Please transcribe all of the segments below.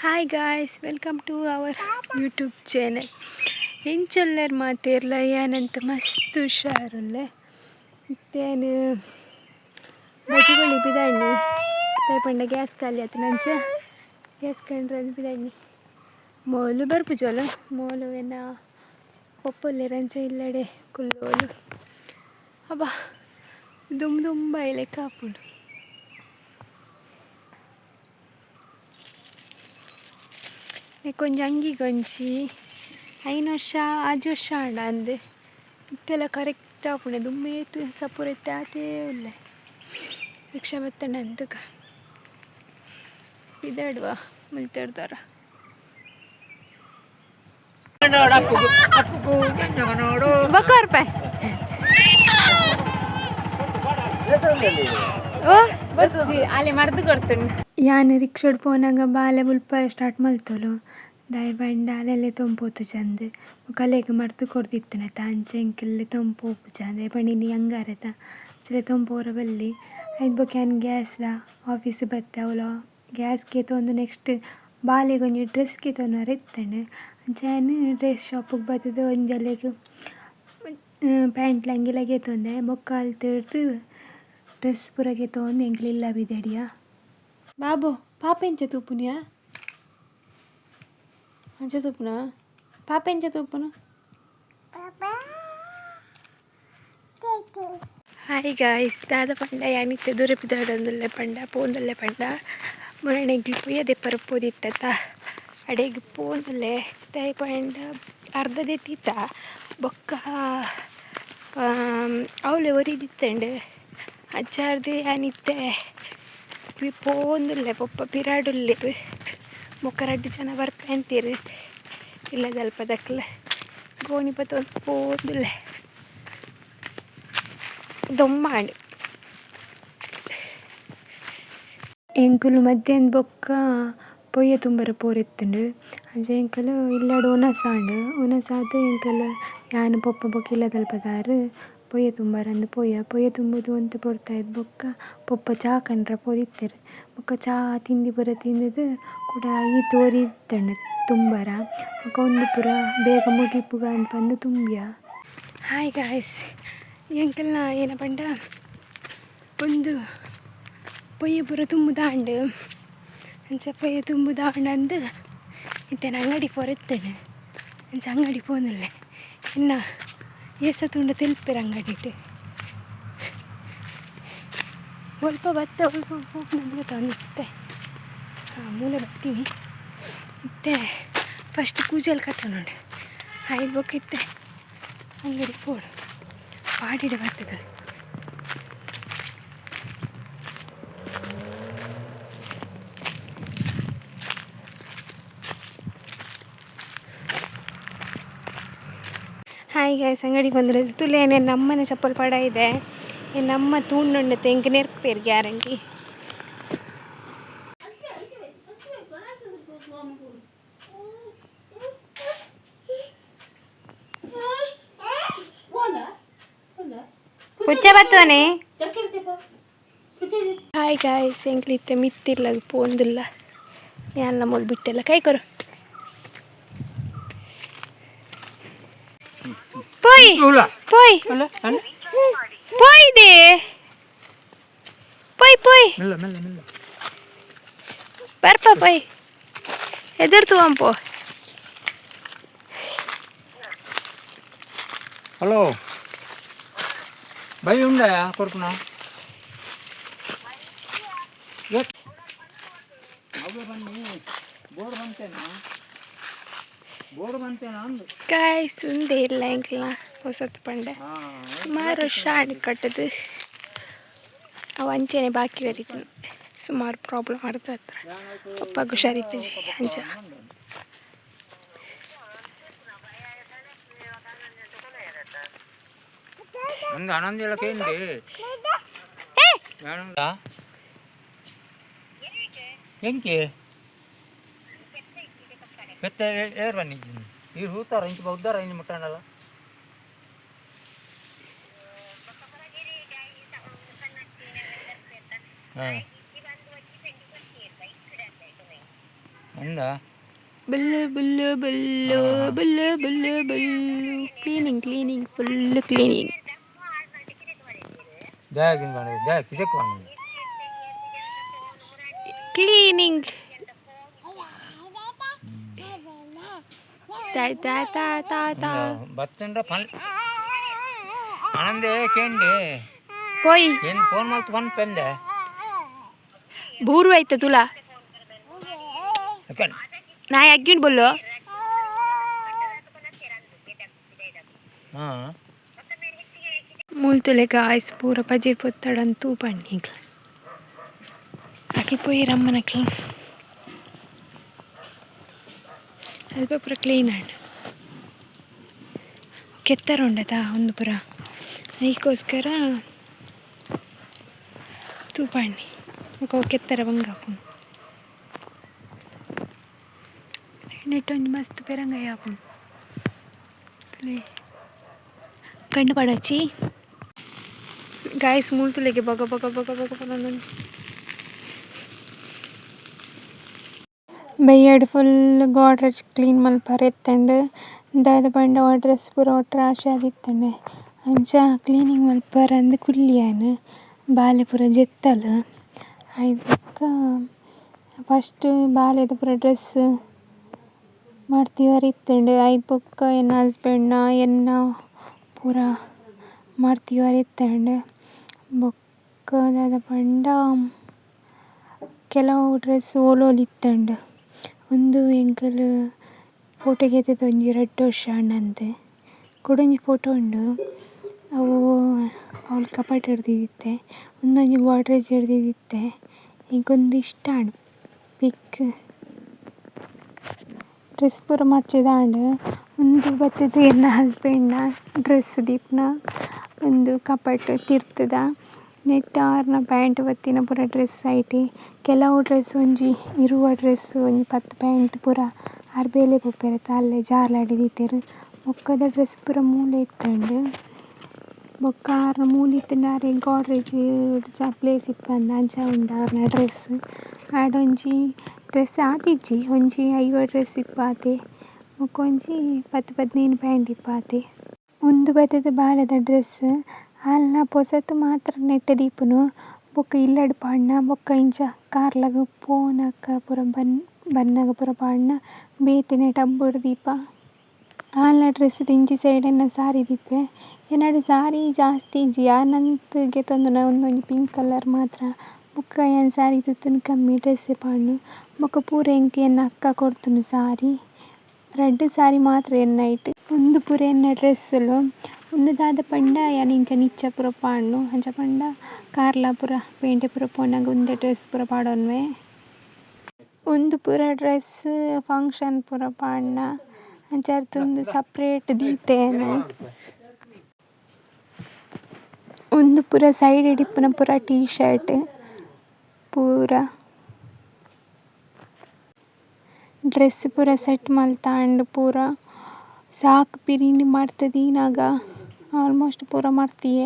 Hi guys, welcome to our YouTube channel. ಇಂಚೊಲ್ಲರ್ ಮಾತಿರ್ಲ ಏನಂತ ಮಸ್ತ್ ಹುಷಾರಲ್ಲೇ ಮತ್ತೇನು ಬಜುಗಳು ಬಿದಣ್ಣಿ ತೈಪಂಡ ಗ್ಯಾಸ್ ಖಾಲಿ ಆಯ್ತು ನಂಚ ಗ್ಯಾಸ್ ಕಂಡ್ರೆ ಬಿದಣ್ಣಿ ಮೋಲು ಬರ್ಪುಜೋಲು ಮೋಲು ಏನ ಒಪ್ಪೊಲ್ಲೆ ರಂಚ ಇಲ್ಲಡೆ ಕುಲ್ಲೋಲು ಅಬ್ಬಾ ದುಂಬ ಇಳೆ ಕಾಪುಂಡು. ಕೊಂಚ ಅಂಗಿ ಗೊಂಚಿ 5 ವರ್ಷ 6 ವರ್ಷ ಆಂಡ ಅಂದೆ ಇತ್ತೆಲ್ಲ ಕರೆಕ್ಟ್ ಆಪುಂಡೆ ದುಮ್ಮೇತು ಸಪುರತ್ತೆ ಆತೇ ಉಳ್ಳೆ ರಿಕ್ಷಾ ಬತ್ತಣ್ಣ ಅಂತಕ ಇದಾಡುವ ಮುಲ್ತೇಡ್ದಾರ ಬಕ್ಕ ರೂಪಾಯಿ ಓ ಬರ್ಸಿ ಅಲ್ಲಿ ಮರ್ದು ಕೊಡ್ತೀನಿ. ಯಾನು ರಿಕ್ಷಾಡ್ ಪೋನಾಗ ಬಾಲೆ ಮುಲ್ಪರೆ ಸ್ಟಾರ್ಟ್ ಮಲ್ತೋಲು ದಾಯಿ ಬಂಡ ಅಲ್ಲೆಲ್ಲೆ ತೊಂಪೋತು ಚಂದ ಕಲೆಗೆ ಮರ್ದು ಕೊಡ್ತಿತ್ತನತ ಅಂಚೆ ಎಂಕೆಲ್ಲೆ ತೊಂಪೋಪು ಚಂದ ಪಂಡಿನಿ ಹಂಗಾರತ ಚಲೆ ತೊಂಪೋರ ಬಲ್ಲಿ ಐದು ಬೊಕ್ಯಾನ್ ಗ್ಯಾಸ್ದ ಆಫೀಸ್ ಬತ್ತೆ ಅವಳ ಗ್ಯಾಸ್ಗೆ ತೊಂದು ನೆಕ್ಸ್ಟ್ ಬಾಲೆಗೊಂದು ಡ್ರೆಸ್ಗೆ ತೊನ್ನೋರು ಇತ್ತಂಡು ಅಂಚಾನು ಡ್ರೆಸ್ ಶಾಪಿಗೆ ಬರ್ತದೆ ಒಂಜಲೆಗೆ ಪ್ಯಾಂಟ್ ಲಂಗಿಲಗೆ ತೊಂದೆ ಬೊಕ್ಕಾಲ್ ತಿರ್ದು ಡ್ರೆಸ್ ಪುರಗೆ ತೊಂದು ಎಂಕ್ಲಿಲ್ಲ ಬಿದಡಿಯ ಬಾಬು ಪಾಪ ಎಂಚ ತೂಪುನಿಯಾ ಅಂಚ ತೂಪುನ ಪಾಪ ಎಂಚ ತೂಪುನು. ಹಾಯ್ ಗಾಯ್ಸ್, ದಾದ ಪಂಡ ಯಾನಿತ್ತೆ ದೂರ ಬಿದ್ದಾಡೊಂದುಲ್ಲೆ ಪಂಡ ಪೋಂದುಲ್ಲೆ ಪಂಡ ಮೊರಣಿಗೆ ಪುಯ್ಯದೆ ಪರಪೋದಿತ್ತ ಅಡೆಗೆ ಪೋಂದುಲ್ಲೆ ತಾಯಿ ಪಂಡ ಅರ್ಧದೆ ತೀತ ಬೊಕ್ಕ ಅವಳೆ ಒರಿದಿತ್ತಂಡು ಅಜ್ಜಾರ್ದೆ ಯಾನಿತ್ತೆ ಪೋಂದುಲ್ಲೆ ಪೊಪ್ಪ ಪಿರಾಡುಲ್ಲೇರು ಮೊಕ್ಕ 2 ಜನ ಬರ್ಪೆ ಅಂತೀರು ಇಲ್ಲದಲ್ಪ ದಕ್ಕಲ ಗೋಣಿ ಪತ್ತೊಂದು ಪೋಂದುಲ್ಲೆ ದೊಮ್ಮಾಂಡು ಎಂಕುಲು ಮಧ್ಯಾಹ್ನ ಬೊಕ್ಕ ಪೊಯ್ಯ ತುಂಬರ ಪೋರೆತ್ತುಂಡು ಅಂಚ ಎಂಕಲು ಇಲ್ಲಾಡು ಒನಸಾಂಡು ಒನಸಾದು ಎಂಕಲು ಯಾನು ಪೊಪ್ಪ ಬೊಕ್ಕ ಇಲ್ಲದಲ್ಪದಾರು ಪೊಯ್ಯ ತುಂಬಾರಂದು ಪೊಯ್ಯ ತುಂಬುದು ಅಂತ ಪೊಡ್ತಾಯಿದ್ದು ಬೊಕ್ಕ ಪೊಪ್ಪ ಚಾ ಕಂಡ್ರೆ ಪೋದಿತ್ತೇರು ಬೊಕ್ಕ ಚಾ ತಿಂಡಿ ಪುರ ತಿಂದದು ಕೂಡ ಈ ತೋರಿ ಇತ್ತಂಡು ತುಂಬರ ಬೊಕ್ಕ ಒಂದು ಪುರ ಬೇಗ ಮುಗಿಪುಗ ಅನ್ಪಂದು ತುಂಬಿಯ. ಹಾಯ್ ಗಾಯ್ಸ್, ಎಂಕಲ್ನ ಏನ ಪಂಡ ಒಂದು ಪೊಯ್ಯ ಪುರ ತುಂಬುದಾಂಡು ಅಂಚ ಪೊಯ್ಯ ತುಂಬುದಾಂಡು ಅಂದು ಇತ್ತೇನ ಅಂಗಡಿ ಪೊರೆತ್ತೇನೆ ಅಂಚ ಅಂಗಡಿ ಪೋನುಲ್ಲೆ ಇನ್ನು ಏಸ ತುಂಡು ತಿಲ್ಪೆರ ಅಂಗಡಿಟ್ಟು ಒಲ್ಪ ಬತ್ತೆ ಒಲ್ಪ ನಂಗೆ ತಂದಿತ್ತೆ ಮೂಲೆ ಬರ್ತೀನಿ ಇತ್ತೆ ಫಸ್ಟ್ ಕೂಜಲ್ ಕಟ್ಟ ನೋಡಿ ಐದು ಬೊಕ್ಕ ಇತ್ತೆ ಅಂಗಡಿ ಪೋಡು ಪಾಡಿಡ ಬರ್ತದೆ. ಹಾಯ್ ಗಾಯ್ಸ್, ಅಂಗಡಿ ಬಂದರೆ ತುಲೇನೆ ನಮ್ಮನೆ ಚಪ್ಪಲ್ ಪಡ ಇದೆ ನಮ್ಮ ತೂಂಡುಂಡತ್ತೆ ಎಂಕ ನೆರ್ಪೇರು ಗ್ಯಾರಂಟಿ. ಬತ್ತವನೆ ಹಾಯ್ ಗಾಯ್ಸ್, ಎಂಕ್ಲಿತ್ತೆ ಮಿತ್ತಿಲ್ಲ ಪೋಂದಿಲ್ಲ ಎಲ್ಲ ಮೊಲ್ ಬಿಟ್ಟೆಲ್ಲ ಕೈ ಕೊರು ಪೋಯ್ ಪೋಯ್ ಪೋಯ್ದೆ ಪೋಯ್ ಪೋಯ್ ಬರ್ಪ ಪೋಯ್ ಎದುರ್ತು ಅಂಪೋ. ಹಲೋ ಬೈ ಉಂಡಾ ಕೊರ್ಪುನ ಗಾಯ್ಸ್ ಉಂದೇ ಇಲ್ಲ ಎಂಕ್ಲ ಹೊಸತ್ತು ಪಂಡೆ ಸುಮಾರು ವರ್ಷ ಆಣಿ ಕಟ್ಟದು ಅವು ಅಂಚೆನೆ ಬಾಕಿ ಬರೀತು ಸುಮಾರು ಪ್ರಾಬ್ಲಮ್ ಆಡ್ತಾ ಹತ್ರ ಅಪ್ಪ ಹುಷಾರಿತ್ತು ಜಿ ಅಂಚ ಒಂದು ಆನಂದ ಹೇಳಕ್ಕೆ ಹೆಂಗೆ ಪೆತ್ತ ಏರ್ ಬನ್ನಿ ಈ ಹೂತಾರ ಇಂಚ ಉದ್ದಾರ ಇನ್ನು ಮುಟ್ಟಣಲ್ಲ ಹಾಂ ಎಂದ ಬಲ್ಲು ಬಲ್ಲು ಬಲ್ಲು ಬಲ್ಲು ಬಲ್ಲು ಬಲ್ಲು cleaning full cleaning. Bag bag ಇದಕ್ಕೆ ಬಂದು ಕ್ಲೀನಿಂಗ್ ತಾ ತಾ ತಾ ತಾ ಬತ್ತಂಡ ಆನಂದೇ ಕೇಂಡಿ ಪೋಯ್ ಏನು ಫೋನ್ ಮಾಡ್ತು ಬಂದು ಪೆಂದೆ ಬೂರು ಆಯ್ತ ತುಲಾ ಯಾಕಂಡು ನಾ ಅಗ್ಗಿಂಡ್ ಬೊಲ್ಲು ಹಾಂ ಮೂಲ್ತುಲೆ ಗಾಯ್ಸ್ ಪೂರ ಪಜಿರ್ ಪೊತ್ತಡಂತೂ ಪಣ್ಣೀಗ ಅಕ್ಲು ಪೋಯಿ ರಮ್ಮನಕ್ಲು ಅಲ್ಪ ಪೂರ ಕ್ಲೀನ್ ಆಂಡ್ ಕೆತ್ತರ ಉಂಡತ ಒಂದು ಪೂರ ಅದಕ್ಕೋಸ್ಕರ ತೂಪಣ್ಣಿ ఒక ಕೆತ್ತರ ಬಂಗಾಪುಂಡು ನೆಟ್ಟೊಂದು ಮಸ್ತ್ ಪೆರಂಗಾಯಿ ಆಪುಂಡು ಕಣ್ಣು ಪಡಚ್ಚಿ ಗಾಯ್ಸ್ ಮೂಲ್ತುಲೆಗೆ ಬಗ ಬಗ ಬಗ ಬಗ ಬಗ ಬೈಯಡ್ ಫುಲ್ ಗೋಡ್ರೇಜ್ ಕ್ಲೀನ್ ಮಲ್ಪರೆ ಎತ್ತಂಡು ದಾದ ಪಂಡ ಡ್ರೆಸ್ ಪೂರ ಒಟ್ಟು ರಾಶಿ ಆದಿತ್ತಂಡೆ ಅಂಚ ಕ್ಲೀನಿಂಗ್ ಮಲ್ಪರ ಅಂದ್ ಕುಲ್ಲಿಯಾನು ಬಾಲೆ ಪೂರ ಜೆತ್ತಲು ಐದಕ್ಕ ಫಸ್ಟ್ ಬಾಲೆದ ಪೂರ ಡ್ರೆಸ್ ಮಾಡ್ತೀವರ ಇತ್ತಂಡು ಐದು ಬೊಕ್ಕ ಎನ್ನ ಹಸ್ಬೆಂಡ್ನ ಎನ್ನ ಪೂರ ಮಾಡ್ತೀವರ ಇತ್ತಂಡು ಬೊಕ್ಕ ದಾದ ಪಂಡ ಕೆಲವು ಡ್ರೆಸ್ ಓಲೋಲಿತ್ತಂಡು ಒಂದು ಎಂಕಲ್ ಫೋಟೋಗೆ ಎತ್ತದ ಒಂಜಿ ರೆಡ್ ಶರ್ಟ್ ಕೊಡೊಂಜಿ ಫೋಟೋ ಉಂಡು ಅವು ಅವಳು ಕಪಾಟ್ ಹಿಡ್ದಿದ್ದೆ ಒಂದೊಂಜಿ ಗೋಡ್ರೇಜ್ ಹಿಡ್ದಿದ್ದೆ ಇಂಕೊಂದು ಇಷ್ಟ ಆಂಡ್ ಪಿಕ್ ಡ್ರೆಸ್ ಪೂರ ಮರ್ಚಿದಾಂಡ್ ಒಂದು ಬತ್ತದ ಎನ್ನ ಹಸ್ಬೆಂಡ್ನ ಡ್ರೆಸ್ ದೀಪ್ನ ಒಂದು ಕಪಾಟ್ ತಿರ್ತದ ನೆಟ್ ಆರ್ನ ಪ್ಯಾಂಟ್ ಬತ್ತಿನ ಪೂರ ಡ್ರೆಸ್ ಐಟಿ ಕೆಲವು ಡ್ರೆಸ್ ಒಂಜಿ ಇರುವ ಡ್ರೆಸ್ ಒಂಜಿ 10 ಪ್ಯಾಂಟ್ ಪೂರ ಅರ್ಬೇಲೆ ಪೋಪೆರೆ ಅಲ್ಲೇ ಜಾರ್ಲಾಡಿ ದೀತೆರ್ ಬೊಕ್ಕದ ಡ್ರೆಸ್ ಪೂರ ಮೂಲೆ ಇತ್ತಂಡು ಬೊಕ್ಕ ಆರ್ನ ಮೂಲೆ ಇತ್ತಂಡು ಆರೆ ಗೋಡ್ರೇಜ್ ಪ್ಲೇಸ್ ಇಪ್ಪಂದು ಅಂಚ ಉಂಡು ಆರ್ನ ಡ್ರೆಸ್ ಆಡೊಂಜಿ ಡ್ರೆಸ್ ಆತಿಜ್ಜಿ ಒಂಜಿ 50 ಡ್ರೆಸ್ ಇಪ್ಪಾತೆ ಬೊಕ್ಕ ಒಂಜಿ 10-15 ಪ್ಯಾಂಟ್ ಇಪ್ಪಾತೆ ಒಂದು ಬತ್ತದ ಬಾಲೆದ ಡ್ರೆಸ್ ಅಲ್ಲ ಪೊಸತ್ ಮಾತ್ರ ನೆಟ್ಟ ದೀಪುನು ಬೊಕ್ಕ ಇಲ್ಲಡ್ ಪಾಡ್ನ ಬೊಕ್ಕ ಇಂಚ ಕಾರ್ಲಗ್ ಪೋನಕ ಪೂರ ಬನ್ನಗ ಪೂರ ಪಾಡ್ನ ಬೇತಿನ ಟಬ್ಬುಡು ದೀಪ ಆಲ್ನ ಡ್ರೆಸ್ ಇಂಚಿ ಸೈಡ್ ಎನ್ನ ಸಾರಿ ದೀಪೆ ಎನ್ನಡು ಸಾರಿ ಜಾಸ್ತಿ ಇಜ್ಜಿ ಆನಂತ್ ಗೆತೊಂದುನ ಒಂದೊಂಜಿ ಪಿಂಕ್ ಕಲರ್ ಮಾತ್ರ ಬೊಕ್ಕ ಏನು ಸಾರಿ ತುತ್ತುನು ಕಮ್ಮಿ ಡ್ರೆಸ್ ಪಾಡ್ನು ಬೊಕ್ಕ ಪೂರ ಎಂಕ್ ಎನ್ನ ಅಕ್ಕ ಕೊಡ್ತುನು ಸಾರಿ ರೆಡ್ ಸಾರಿ ಮಾತ್ರ ಎನ್ನ ಐಟ್ ಒಂದು ಪೂರ ಎನ್ನ ಡ್ರೆಸ್ಸುಲು ಒಂದು ದಾದ ಪಂಡ ಯಾನ್ ಇಂಚ ನಿಚ್ಚ ಪೂರ ಪಾಡ್ನು ಅಂಚ ಪಂಡ ಕಾರ್ಲ ಪೂರ ಪೇಂಟೆ ಪೂರ ಪೋನಾಗ ಒಂದೇ ಡ್ರೆಸ್ ಪೂರ ಪಾಡೊನ್ವೆ ಒಂದು ಪೂರ ಡ್ರೆಸ್ ಫಂಕ್ಷನ್ ಪೂರ ಪಾಡ್ನ ಅಂಚಾರ್ದೊಂದು ಸಪ್ರೇಟ್ ದೀತೆನೆ ಒಂದು ಪೂರ ಸೈಡ್ ಡಿಪ್ಪುನ ಪೂರ ಟೀ ಶರ್ಟ್ ಪೂರ ಡ್ರೆಸ್ ಪೂರ ಸೆಟ್ ಮಲ್ತಾಂಡ್ ಪೂರ ಸಾಕ್ ಪಿರಿಂಡಿ ಮಾಡ್ತದೀನಾಗ ಆಲ್ಮೋಸ್ಟ್ ಪೂರ ಮಾಡ್ತೀಯೆ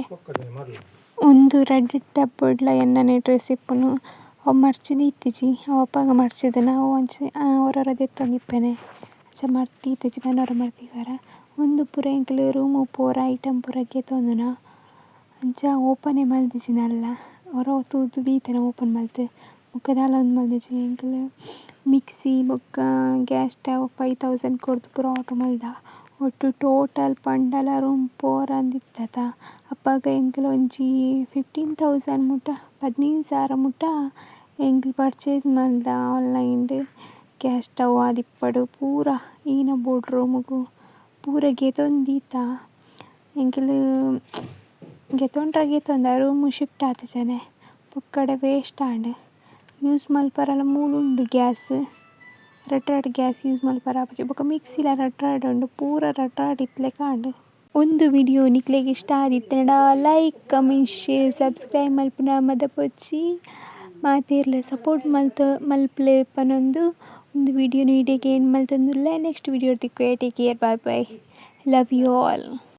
ಒಂದು ರೆಡ್ ಟಬ್ಬುಡ್ಲ ಎನ್ನನೆ ಡ್ರೆಸ್ ಇಪ್ಪುನು ಅವು ಮರ್ಚಿದ ಇತ್ತಿಜಿ ಅವು ಅಪ್ಪಗ ಮರ್ಚಿದ ನಾವು ಅಂಚ ಹೊರರ ದೆತ್ತೊಂದಿಪ್ಪೆನೆ ಅಂಚ ಮರ್ತೀತಿಜಿ ನನ್ನೊರ ಮರ್ತೀವರ ಒಂದು ಪೂರ ಎಂಕ್ಲು ರೂಮು ಪೂರ ಐಟಮ್ ಪೂರ ಗೆತೊಂದುನ ಅಂಚ ಓಪನೇ ಮಲ್ದಿಜಿನಲ್ಲ ಹೊರ ತೂದು ದೀತೆನ ಓಪನ್ ಮಲ್ತ್ ಬೊಕ್ಕದಾಲ ಒಂದು ಮಲ್ದಿಜಿ ಎಂಕ್ಲು ಮಿಕ್ಸಿ ಬೊಕ್ಕ ಗ್ಯಾಸ್ ಸ್ಟವ್ 5000 ಕೊರ್ದು ಪೂರ ಆರ್ಡ್ರ್ ಮಲ್ದ ಒಟ್ಟು ಟೋಟಲ್ ಪಂಡಲ ರೂಮ್ ಪೋರ ಅಂದಿತ್ತತ ಅಪ್ಪಗ ಎಂಕ್ಲು ಒಂಜಿ 15,000 ಮುಟ 15,000 ಮುಟ ಎಂಕ್ಲು ಪರ್ಚೇಸ್ ಮಲ್ದ ಆನ್ಲೈನ್ಡ್ ಗ್ಯಾಸ್ ಸ್ಟವ್ ಆದಿಪ್ಪಡು ಪೂರ ಈನ ಬೋರ್ಡ್ ರೂಮುಗು ಪೂರ ಗೆತೊಂದೀತ ಎಂಕ್ಲು ಗೆತೊಂಡ್ರ ರೂಮು ಶಿಫ್ಟ್ ಆತಜನೆ ಬೊಕ್ಕಡೆ ವೇಸ್ಟ್ ಆಂಡ್ ಯೂಸ್ ಮಲ್ಪರಲ ಮೂಲುಂಡು ಗ್ಯಾಸ್ ರಟ್ರಾಡ್ ಗ್ಯಾಸ್ ಯೂಸ್ ಮಲ್ಪರ ಆಪುಜಿ ಬೊಕ್ಕ ಮಿಕ್ಸಿಲ ರಟ್ರಾಡ್ ಉಂಡು ಪೂರ ರಟ್ರಾಡ್ ಇತ್ಲೆ ಕಾಂಡ್ ಒಂದು ವಿಡಿಯೋ ನಿಕ್ಲೆಗ್ ಇಷ್ಟ ಆದಿತ್ತಂಡ ಲೈಕ್ ಕಮೆಂಟ್ ಶೇರ್ ಸಬ್ಸ್ಕ್ರೈಬ್ ಮಲ್ಪುನ ಮದ ಪೊಚ್ಚಿ ಮಾತೆರ್ಲ ಸಪೋರ್ಟ್ ಮಲ್ಪಲೆ ಪನೊಂದು ಒಂದು ವಿಡಿಯೋ ನೀಡೆಗೆ ಏನು ಮಲ್ತೊಂದುಲ್ಲೆ ನೆಕ್ಸ್ಟ್ ವಿಡಿಯೋ ತಿಕ್ಕುವೆ take care bye bye love you all.